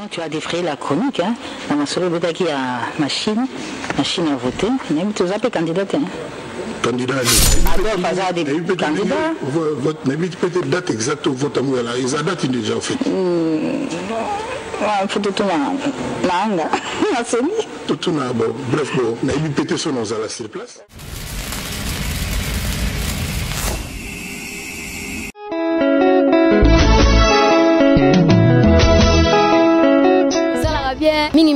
Vraiment, tu as défrayé la chronique. Hein. Dans ma solo, il y a machine à voter. Il y a tous les candidats. Candidat. Alors, pas des candidats. Mais peut-être date exacte au vote à moi là. Ils ont date déjà en fait. Il faut tout le monde. Tout le monde. Bref, on a eu pété son nom à la sur place.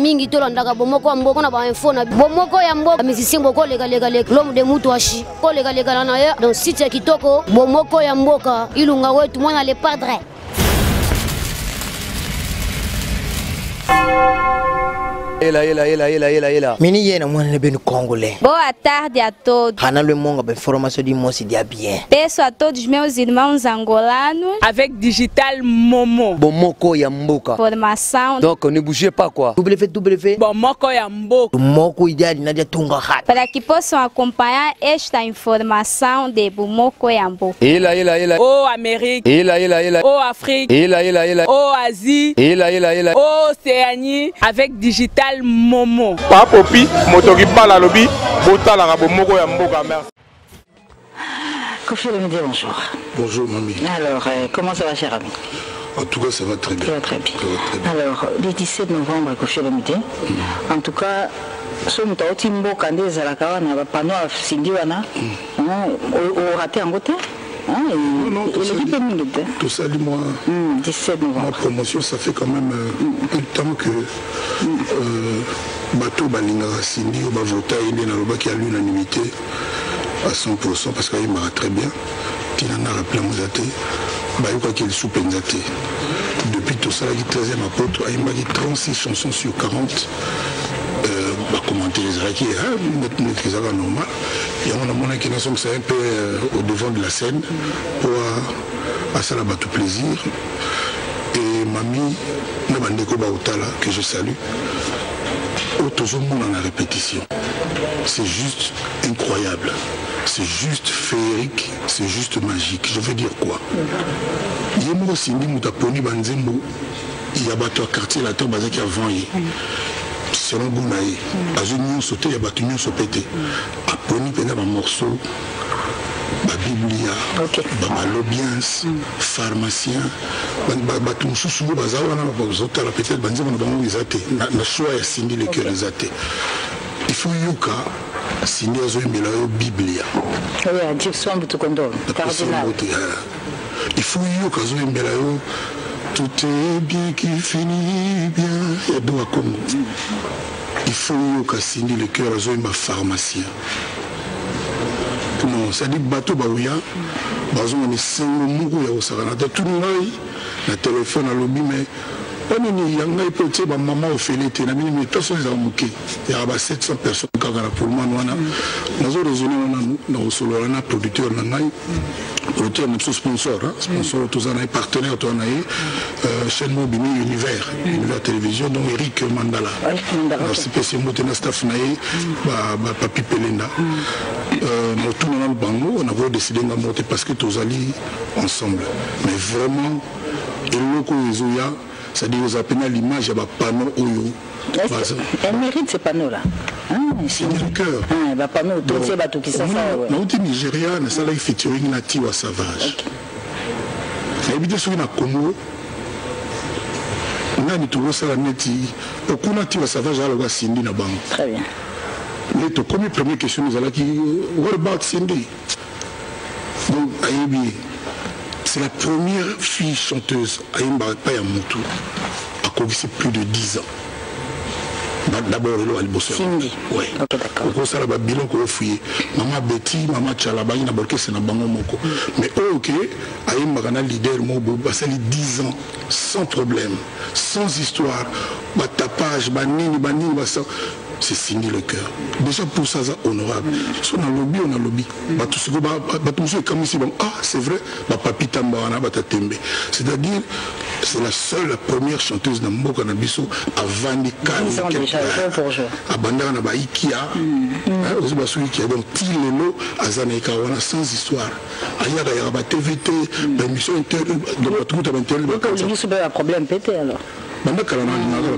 mingi tolanda bomoko ya mboko na ba info na bomoko ya mboko musicien boko lega l'homme de mutuashi ko lega na ya donc site kitoko bomoko ya mboka ilunga wetu mwana le padre. Ela. Mini yena mwana ne benu congolais. Boa tarde a todos. Hana le monga ben formation de moci dia bien. Peço a todos meus irmãos angolanos avec Digital Momo. Bomoko ya mboka. Formação. Donc ne bougez pas quoi. WW. Bomoko ya mboka. Moko ideal na dia tunga hat. Para que possam acompanhar esta informação de Bomoko ya mboka. Ela. Oh Amérique. Ela. Oh Afrique. Ela. Oh Asie. Ela. Oh Océanie avec Digital Momo. Papopi, motoki bala lobi, botala ka bomoko ya mboka merci. Kofi Olomide, bonjour. Bonjour mamie. Alors, comment ça va cher ami? En tout cas, ça va très bien. Ça va très bien. Alors, le 17 novembre, Kofi Olomide, en tout cas, ce que tu as mboka ndeza la kawana ba pano sindiwana, au raté en côté. Non, tout ça, moi, 17 novembre. Ma promotion, ça fait quand même un temps que Bateau Balinga Sindi ou Bavota, il est dans le qui a l'unanimité à 100% parce qu'il m'a très bien. Il en a rappelé à Mouzate, il croit qu'il est sous Penzate. Depuis tout ça, il est 13e apôtre, il m'a dit 36 chansons sur 40. Commenter les Iraki, c'est normal. Il y a un moment qui est un peu au devant de la scène pour passer là-bas tout plaisir. Et mamie, Nabandeko Baotala, que je salue, toujours monde en la répétition. C'est juste incroyable. C'est juste féerique, c'est juste magique. Je veux dire quoi? Il y a un Sindi Moutaponi Banzembo, il y a un quartier là qui a avant. Selon Gounaï, à une sauté, il y a battu une sauté. À Pony, il y a un morceau, la Biblia, l'audience, pharmacien, battu un sous bazar, on a peut-être le choix est signé le cœur des athées. Il faut yuka signer la Biblia. Oui, à dire soin de tout condom. Il faut yuka tout est bien qui finit bien. Il faut que signer le cœur à ma pharmacien. Non, ça dit bateau baouya. On est 5 mots au Sarana. Tout le monde a téléphone à l'objet, mais on est peut être maman au fêlé. Il y a 700 personnes qui ont pour moi. Nous avons raisonné, nous avons producteur, producteur de sponsor, sponsor, tous les partenaires, chaîne mobile Univers Télévision, donc Eric Mandala. C'est le staff Papi Pelenda. Nous tout dans le bango, on a décidé de monter parce que tous allés ensemble. Mais vraiment, et le c'est-à-dire que vous appelez l'image, il y a un panneau. Elle mérite ces panneaux-là. C'est le cœur. Il y a un panneau qui s'en fait. Au Nigeria, il y a un featuring natif à Savage. Il y a un Congo. Il y a un Togo Salaneti. Au Congo natif à Savage, il y a un Cindy na banque. Très bien. Mais la première question, nous allons dire, what about Cindy? Donc, c'est la première fille chanteuse à Yamutu à Kogi, plus de 10 ans. D'abord, elle a le bosseur. Oui. D'accord. Ça a bilan qu'on a fouillé. Maman Betty, maman Tchalaba, il a borqué, c'est un bango moko. Mais ok, à Yamutu, leader Mobo, c'est 10 ans, sans problème, sans histoire. Tapage, banini, c'est signé le cœur. Déjà pour ça, c'est honorable. Si on a lobby, on a lobby. Ah, c'est vrai, c'est-à-dire, c'est la seule, la première chanteuse de Mboka Nabiso à Vandika. À Bandana Baïkia. Donc, Tilelo, à Zanekawana, sans histoire. Il y a TVT, l'émission intérieure. Donc, il y a un problème pété alors. Bandaka la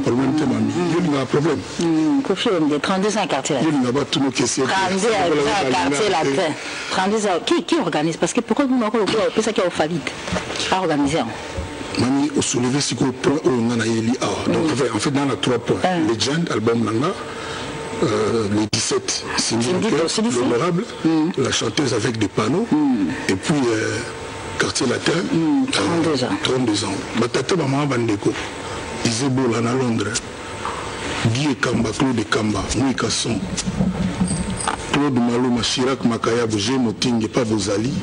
problème de mamie. Il y a un problème. Kofi Olomide, 32 ans quartier latin. Il n'y a pas tout nos questions. 32 ans quartier latin. 32 ans. Qui organise? Parce que pourquoi nous n'avons pas ça qui a fallu à organiser? Mani au soulevé si qu'on point on a eu donc en fait dans la 3 points. Legend album nanga. Les 17 Cindy l'honorable, la chanteuse avec des panneaux, et puis quartier latin, 32 ans. Batata maman bandeko, Isebola à Londres, Guy Kamba, Claude Kamba, Mouika Son, Claude Maloma, Chirac Makaya, Bougé Moting, pas Bozali,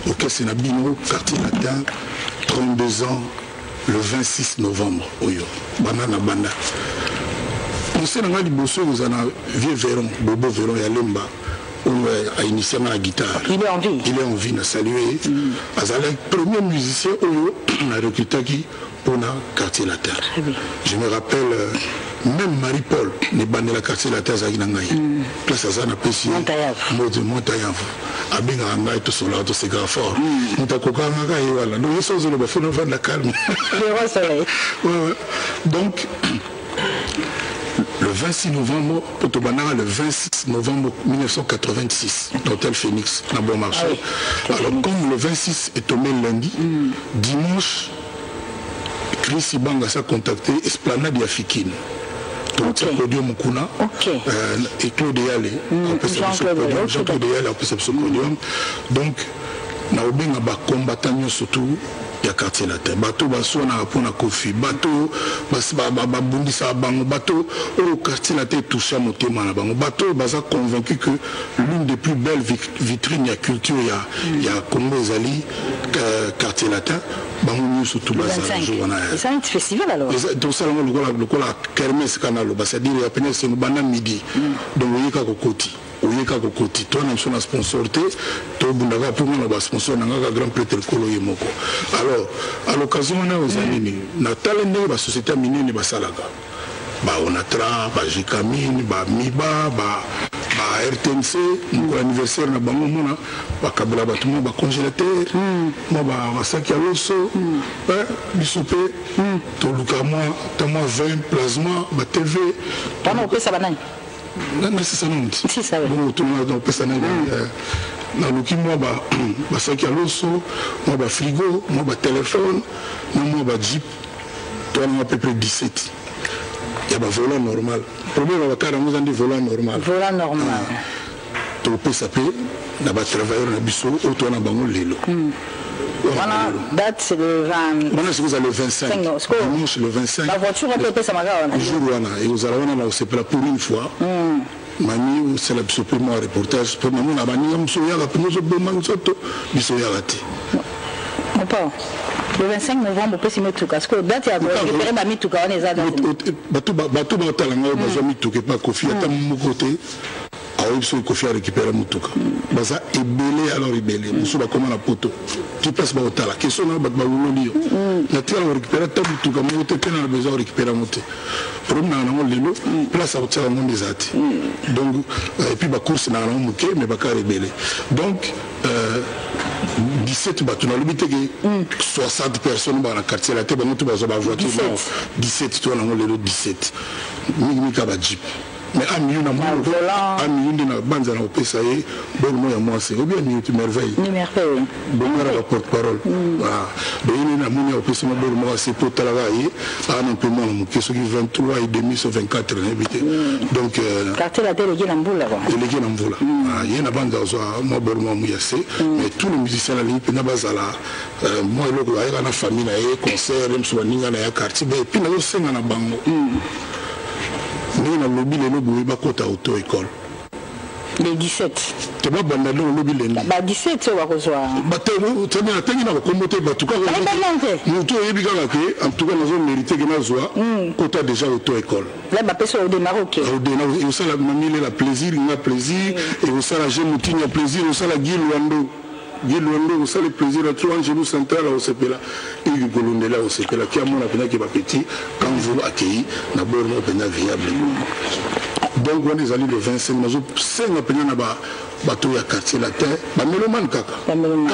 ok c'est Nabino, quartier latin, 32 ans, le 26 novembre, Oyo, Banana Banda. Nous sommes dans les vous en avez vieux Véron, Bobo Véron et Alemba, on a initié la guitare. Il est en vie. Il est en vie, on a salué. Le premier musicien, on a recruté qui pour le quartier latin. Je me rappelle, même Marie-Paul, les bandes de la quartier latin, place à Zana Pessi, Montayav, Abinga Anga et tout cela, tout c'est grave fort. Moutakoka Anga et voilà. Donc, ils sont dans le fond de la calme. Donc, le 26 novembre, le 26 novembre 1986, l'hôtel Phoenix, dans Bon Marché. Alors, comme le 26 est tombé lundi, dimanche, Chris Ibanga s'est contacté, Esplanade Yafikine. Donc, c'est podium Mukuna, et Claude Yale, Jean-Claude Yale, après ce podium. Donc, nous avons combattu surtout. Il y a quartier latin. Bateau basona pour na Kofi. Bateau babundisa bango. Bateau au quartier latin touché à motema na bango. Bateau baza convaincu que l'une des plus belles vitrines de la culture il y a Congo Zali quartier latin. Bango nous surtout baza. Et ça un festival alors. Donc ça le kermesse canalo. C'est-à-dire il y a peine c'est une banane midi. Donc il y a kokoti. Oyeka kokoti toi na son sponsorité to bundaka pour moi na sponsor na grand prêtre kolo yemoko. Alors à l'occasion on a aux amis na talende ba société minene ba salaka ba onatra ba jikamine ba miba ba RTNC pour l'anniversaire na bango mona ba kabla ba tout ba congélateur mo ba saki à l'osso bisopé to luka moi ta moi 20 plasma ba TV tama opesa banani. Non, c'est ça, non. C'est ça, oui. Bon, tout le monde a personnel. Dans le qui, moi, bah, ça qui a l'osso, moi, bah, frigo, moi, bah, téléphone, moi, bah, jeep. Toi, on a à peu près 17. Il y a un volant normal. Le problème, on va carrément dire volant normal. Volant normal. Tu peux s'appeler, on a un travailleur, on a bisso, auto, on a un lélo. Voilà, date c'est le 20. Maintenant, c'est le 25. Dimanche, le 25. La voiture, on peut payer ça, le jour où on a. Et vous allez voir, c'est pour une fois. Mami, c'est la suprême reportage. Pour maman, on a banni, on se regarde, après nous, on se regarde. Le 25 novembre, on peut s'y mettre tout cas. Parce que date, il y a récupéré ma mitouka, on est là. Bateau, pas Kofi, à mon côté. Alors, il faut récupérer Moutoka. Baza est belé, alors il est belé. Moussou va comment la poto. Tu passes par la question, on va récupérer ta Moutoka. Moi, tu as besoin de récupérer Moutoka. Problème, on a un lélo, place à retirer mon des athées. Donc, et puis, ma course, on a un mouquet, mais pas belé. Donc, 17 bateaux, on a l'habitude que 60 personnes dans le quartier, la tête, on a voiture. 17, tu as un 17. Mika Jeep. Mais à milieu de la bande, on peut essayer, bon, moi, c'est bien, une merveille. Une merveille. Bon, la porte-parole. Voilà. Donc, il y a un peu de moi, c'est pour travailler. Un peu moins, qui sont 23 et demi sur 24. Donc, quartier la délégué dans Mboula. Délégué dans Mboula. Il y a une bande moi, Bormo, Mouyassé. Mais tous les musiciens, la ligne, Penabazala, moi, il y a une famille, il y a un concert, il y a un quartier, et puis il y a un bango. Nous avons lobby les lobbies à auto-école. Les 17. Tu vas bandaler au lobby les lobbies. 17, tu vas recevoir. Tu vas tout cas, en tout cas, nous avons mérité que nous avons quota déjà auto-école. Là, ma personne au Maroc. Et aussi, la mamie, il a plaisir, il a plaisir. Et aussi, la jeune il a plaisir, aussi, la Guy Luando. Guy Luando, aussi, le plaisir, la trouver en genou central au CPLA. Et du Golondela au CPLA, qui a mon appel qui va petit, quand vous accueillez, d'abord, on a viable. donc on est allé le 25 nazo 5 pena na bato ya quartier la terre ba meloman kaka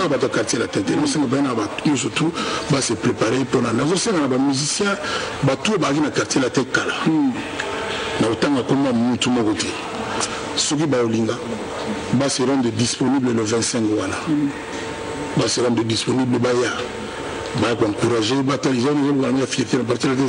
bato quartier la terre nous sommes bien bato surtout ba se préparer pour na nazo 5 na ba musicien bato ba na quartier la terre kala na otanga comme mutu moko te soki ba olinga ba se rendre disponible le 25 wana ba se rendre disponible ba ya ba encourager bataliser la fierté de partir des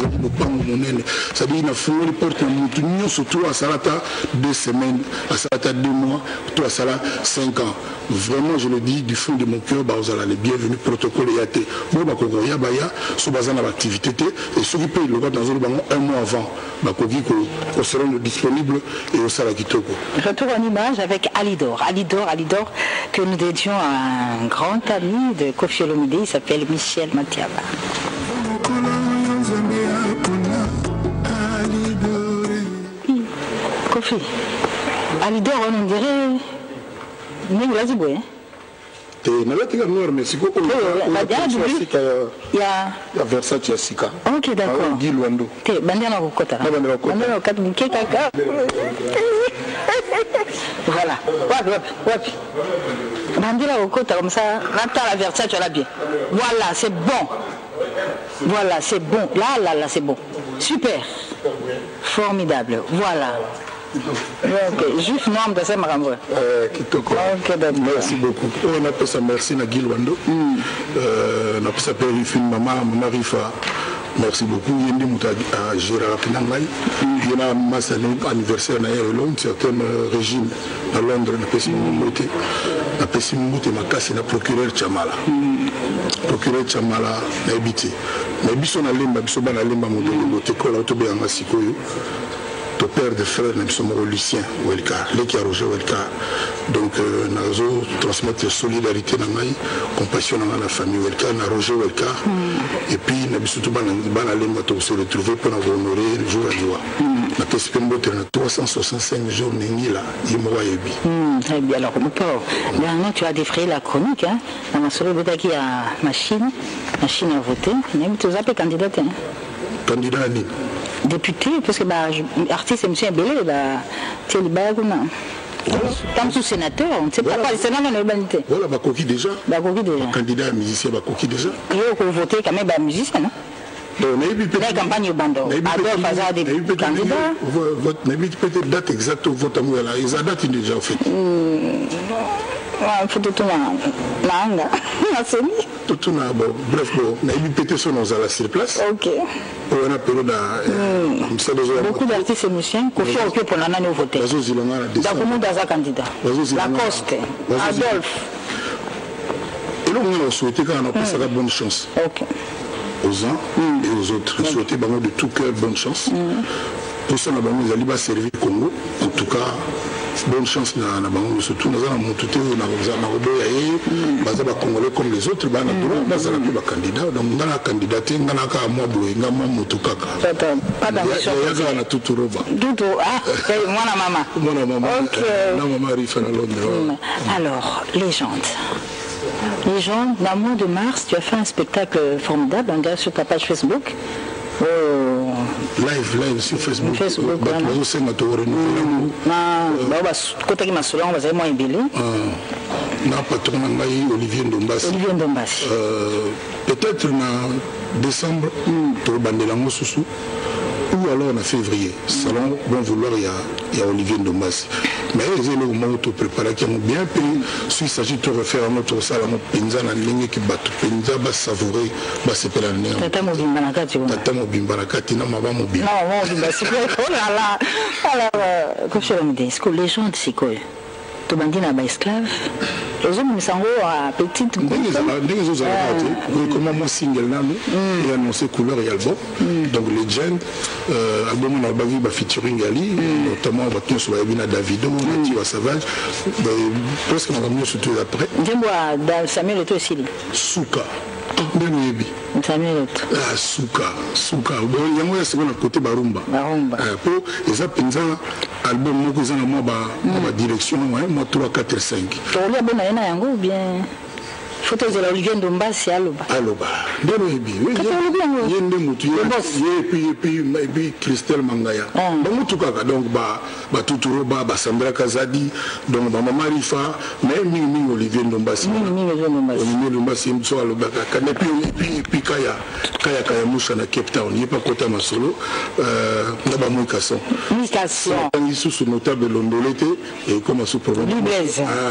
monene ça dit na fond les portes mutu nyo surtout à salata 2 semaines à salata 2 mois toi sala 5 ans vraiment je le dis du fond de mon cœur ba osala les bienvenus protocole yaté bon ba ko ya ba ya so bazana activité et ceux qui payent le dans un mois avant ba ko gi ko sera disponible et au sala kitoko. Retour en image avec Alidor que nous dédions à un grand ami de Koffi Olomide, il s'appelle Michel Matiaba. Koffi, Alidor on dirait mais vous l'avez dit hein. Il y a Versace Sika. Ok, d'accord. Guiluando. Voilà. Bandira au côté comme ça, la Versace tu l'as bien. Voilà, c'est bon. Voilà, c'est bon. Là, c'est bon. Super. Formidable. Voilà. Ok, juste noir de ça, madame. Merci beaucoup. On appelle ça merci à Guiluando. On appelle ça Périfine, maman Rifa. Merci beaucoup. Il y a des moutades à Gérard Pinangaï. Il y a un anniversaire à Londres, certain régime à Londres, la Pessimouté. La Pessimouté m'a cassé la procureur Chamala. Procureur Chamala n'a habité. Mais bisson à l'emba, bisson à l'emba, mon doté, cola, autobé en Massikoyo. Ton père de frère, nous sommes Lucien Welka, l'équipe à Roger Welka. Donc, nous avons transmettre solidarité dans la compassion dans la famille Welka, dans Roger Welka. Et puis, nous avons surtout se retrouver pour nous honorer le jour à jour. Nous avons 365 jours, nous là, très bien. Alors, dernièrement, tu as défrayé la chronique. On a sauvé qui a machine à voter. Nous avons appelé candidat. Candidat à Nîmes. Député, parce que l'artiste M. Mbélé, c'est le Baguna. Comme tout sénateur, on ne sait pas quoi, le Sénat dans l'urbanité. Voilà, Bakoki déjà. Candidat à musicien, Bakoki déjà. Et on peut voter quand même musicien, non? La campagne au Bando. Adolphe Hazard des candidats. Peut-être date exacte au vote à Mouela. Ils ont date déjà en fait. Il faut tout nanga. Tout bref, peut-être son nom à la place. Ok. On a période beaucoup d'artistes musiciens Koffi occupé pour l'année au vote. Dakoumou Daza candidat. Lacoste. Adolphe. Et là, on a souhaité qu'on a passé la bonne chance. Ok. Aux uns et aux autres. On souhaitait de tout cœur bonne chance. Pour ça, nous allons servir le Congo. En tout cas, bonne chance surtout nous allons monter Congolais comme les autres nous allons candidat donc nous allons candidater nous allons alors légende dans le mois de mars tu as fait un spectacle formidable on regarde sur ta page Facebook. Live sur Facebook. Olivier Ndombasi. Peut-être en décembre pour Bandelango Soussou ou alors en février. Salon bon vouloir il y a Olivier Ndombasi. Mais ils ont le moment de préparer qui ont bien payé. S'il s'agit de refaire notre salle, Penza en ligne qui bat Penza va savourer, va se faire l'année. Tata Mobimbanakati. Tata Mobimbanakati, non, ma mobile. Non, Mobimbanakati. Oh là là. Alors, Koffi Olomide, est-ce que les gens de Siko, tu bandis na esclave? Les hommes sont à petite. Comment mon single là, il a annoncé couleur et album. Donc Legend, album on a bavi featuring Ali, notamment on va tenir sur la Davido, Nativa Savage, presque on va mieux surtout après. Dis-moi, Samuel Eto'o aussi. Souka. Samuel Eto'o. Souka. Il y a moi c'est qu'on a côté Barumba. Pour les appenza album moi que moi ma direction moi 3 4 5. Tu as bien ou bien Photo de Olivier Ndombasi Aloba. Aloba. Et puis Christelle Mangaya. Donc Tuturoba, Sandra Kazadi, donc Maman Rifa, même Olivier Ndombasi. Olivier Ndombasi Aloba. Et puis Kaya Moussa na Cape Town. Il n'y a pas Kota Masolo. Là-bas Mouikasson. Sous notable Londolete et comme à sous-programme.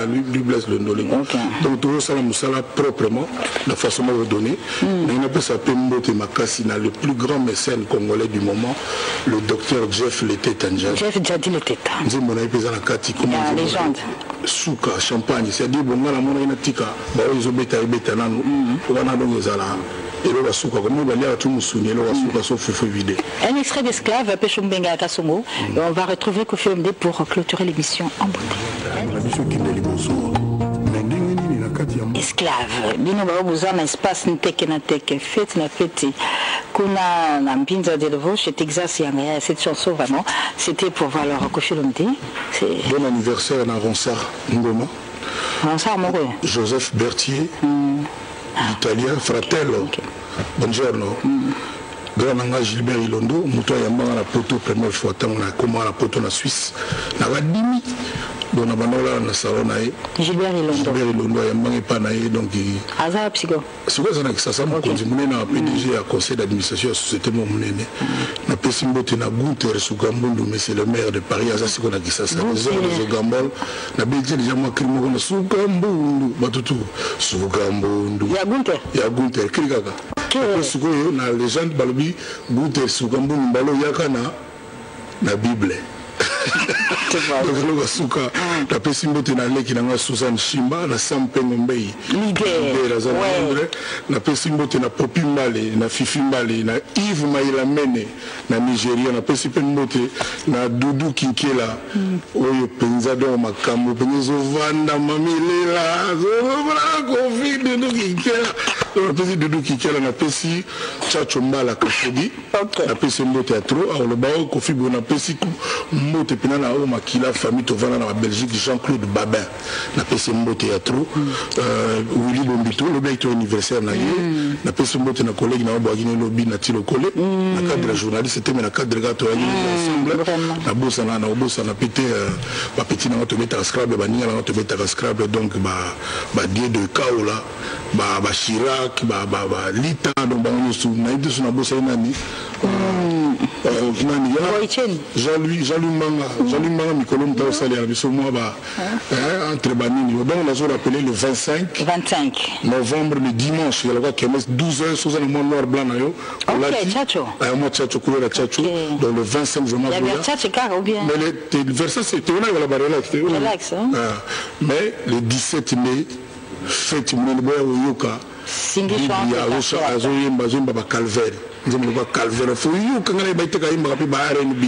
Lui Blaise Londolete. Donc tout ça Moussala proprement, la façon de donner. On appelle ça Pembote Makassina, le plus grand mécène congolais du moment, le docteur Jeff Leteta. Jeff Jadi Leteta. Mon épée à la Kati, comme la légende. Souka, champagne, c'est-à-dire bon, la monnaie tika, bah ils ont bêta et bêta nan, on a donc les ala. Et là, souka, comme on va lire tout mon souvenir, là, souka, sauf fou vidé. Un extrait d'Esclave, Pechumbenga Kasongo, et on va retrouver Kofi Olomide pour clôturer l'émission en beauté. L'émission qui est les bonsoirs. Esclave, bino ba besoin d'un espace n'teke na teke, fête na fête. Kuna na mpinza de Levo, chez Texas, il y a cette chanson vraiment, c'était pour voir leur Kofi Olomide. Bon anniversaire à Ronsard Ngoma. Ronsard Moro. Joseph Berthier, italien, fratello. Buongiorno. Grand Nanga Gilbert Ilondo, Moutoua Yambanga la poto, première fois, tant on a comment la poto en Suisse. Na Radimi. Donc, on a un salon. Gilbert Ilondo, il y a pas donc Azar Psycho. C'est quoi ça? Ça me continue à PDG, à conseil d'administration, à société mon monnaie. Na Pessimbote na Gunther Sougambundu, mais c'est le maire de Paris. Azar c'est qu'on a dit ça. Les Ogambol, na Bédié déjà moi crime on a Sougambundu, Batutu, Sougambundu. Il y a Gunther, Krigaka. Parce que na légende Balobi, Gunther Sougambundu, Balo Yakana, na Bible. Donc le souka la pessimbote na leki na Susan Shimba na Sampengo Mbei la pessimbote na Popi Mbale na Fifi Mbale na Yves Maïla Mene na Nigeria na pessimbote na Doudou Kinkela oyo penza do makambo penzo vanda mamilela zo Covid Doudou Kinkela la pesi Doudou Kinkela na pesi Chacho Mbala Kafedi na pessimbote a trop alors le bao Kofi bona pesi mote pena na o makila famille tovana na Belgique Jean-Claude Babin na pesi mbote ya trop Willy Bombito le bec anniversaire na ye na pesi mbote na collègue na boagine lobby na tilo collé na cadre journaliste c'était mais na cadre gato ya ensemble na bossa na pété ba petit na to beta scrabble ba ninga na to beta scrabble donc ba die de kaola ba Chirac ba Lita donc ba on sou na itu na bossa nani Jean-Louis Manga Mikolo Mta Osali à Bisso moi entre Banini donc on a rappelé le 25 novembre le dimanche il y a la kermesse 12h sous un monde noir blanc na yo moi Tchacho couleur Tchacho donc le 25 je m'en souviens mais le verset c'était on a la relax mais le 17 mai fête mon boya yoka ya azoyemba zomba calvaire nzemelo ba calvaire fo yoka ngale baiteka yimba pe ba RNB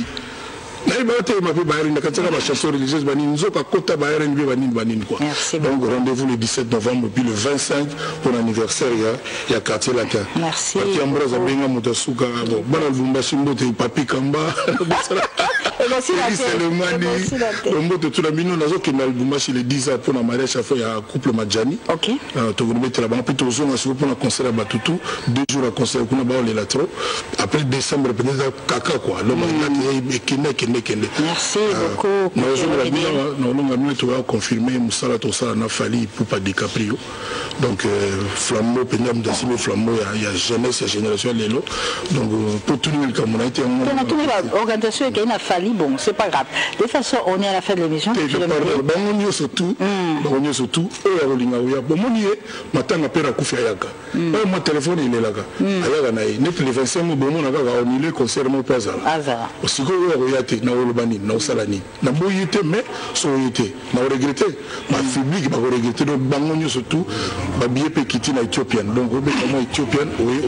na ibate ma pe ba RNB kataka ba chanson religieuse bani nzoka kota ba RNB bani quoi. Donc rendez-vous le 17 novembre puis le 25 pour l'anniversaire ya quartier latin. Merci. Quartier Ambroise benga mutasuka bon bana Lubumbashi mbote papi kamba c'est le mani mbote tout la mino nazo ke na Lubumbashi le 10 ans pour la mariage affaire ya couple Madjani. OK. To vous mettre là-bas puis toujours on pour la concert à Batutu 2 jours à concert kuna ba les latro après décembre peut-être kaka quoi le mani kende. Merci beaucoup. Nous avons confirmé Moussala Tosa na Fali pour pas DiCaprio. Donc flambeau penyam d'assime flambeau il y a jeunesse et génération les lots. Donc pour tout le monde comme on a été organisation qui a Fali bon c'est pas grave. De toute façon on est à la fin de l'émission. On surtout et Rolinga bon on y est matanga pera kufia yaka. Mon téléphone il est là ayaga na net le 25 bon on a annulé concert mo pas azar. Aussi ko royate na olobani na osalani na boyité mais soyité na regretter ma public ba regretter donc bangonyo surtout ba billet pe kiti na éthiopienne donc comment éthiopienne oui.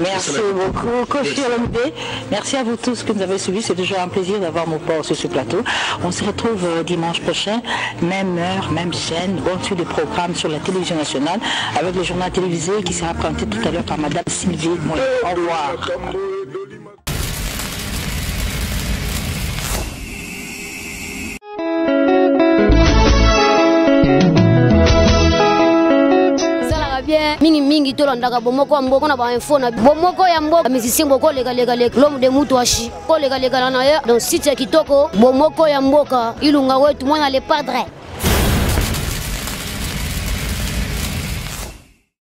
Merci beaucoup Kofi Olomide. Merci à vous tous que nous avez suivis, c'est toujours un plaisir d'avoir mon port sur ce plateau. On se retrouve dimanche prochain, même heure, même chaîne, on suit le programme sur la télévision nationale avec le journal télévisé qui sera présenté tout à l'heure par Madame Sylvie Moy. Au revoir. mingi tolandaka bomoko ya mboka na ba info na bomoko ya mboka musicien boko lega l'homme de Mutuashi ko lega na ye dans site ya kitoko bomoko ya mboka ilunga wetu mwana le padre